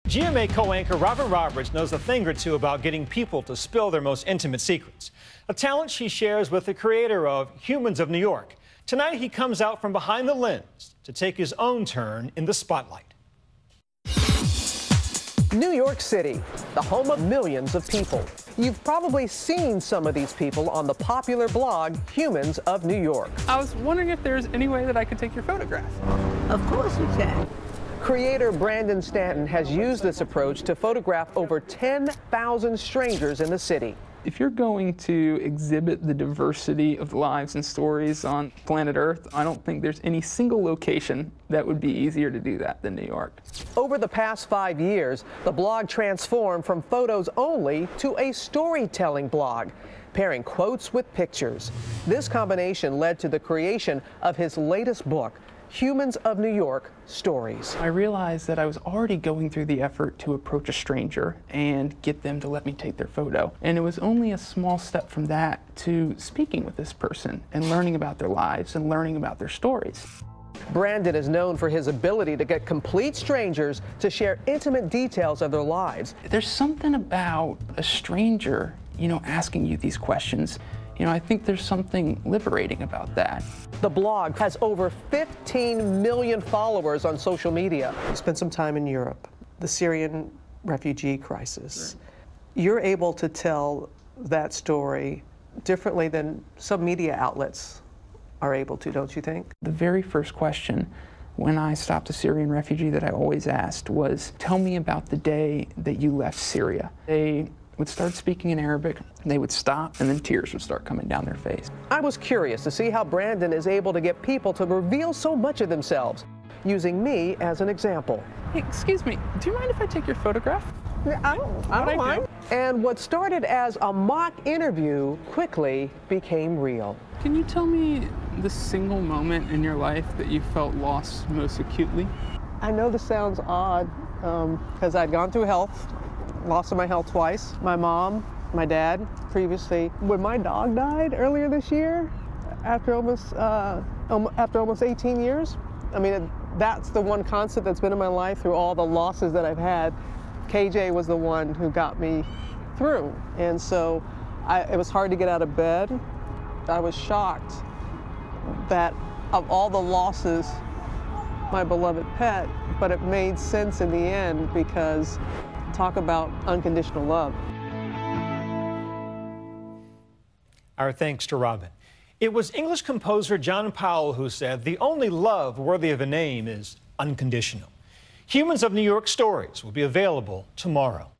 GMA co-anchor Robin Roberts knows a thing or two about getting people to spill their most intimate secrets, a talent she shares with the creator of Humans of New York. Tonight, he comes out from behind the lens to take his own turn in the spotlight. New York City, the home of millions of people. You've probably seen some of these people on the popular blog Humans of New York. I was wondering if there's any way that I could take your photograph. Of course you can. Creator Brandon Stanton has used this approach to photograph over 10,000 strangers in the city. If you're going to exhibit the diversity of lives and stories on planet Earth, I don't think there's any single location that would be easier to do that than New York. Over the past 5 years, the blog transformed from photos only to a storytelling blog, pairing quotes with pictures. This combination led to the creation of his latest book, Humans of New York Stories. I realized that I was already going through the effort to approach a stranger and get them to let me take their photo. And it was only a small step from that to speaking with this person and learning about their lives and learning about their stories. Brandon is known for his ability to get complete strangers to share intimate details of their lives. There's something about a stranger, asking you these questions. I think there's something liberating about that. The blog has over 15 million followers on social media. You spent some time in Europe, the Syrian refugee crisis. Right. You're able to tell that story differently than some media outlets are able to, don't you think? The very first question when I stopped a Syrian refugee that I always asked was, tell me about the day that you left Syria. They would start speaking in Arabic, they would stop, and then tears would start coming down their face. I was curious to see how Brandon is able to get people to reveal so much of themselves, using me as an example. Hey, excuse me, do you mind if I take your photograph? I don't mind. And what started as a mock interview quickly became real. Can you tell me the single moment in your life that you felt lost most acutely? I know this sounds odd, because I'd gone through loss of my health twice. My mom, my dad previously. When my dog died earlier this year, after almost 18 years, that's the one constant that's been in my life through all the losses that I've had. KJ was the one who got me through. And so it was hard to get out of bed. I was shocked that of all the losses, my beloved pet, but it made sense in the end because talk about unconditional love. Our thanks to Robin. It was English composer John Powell who said, "The only love worthy of a name is unconditional." Humans of New York Stories will be available tomorrow.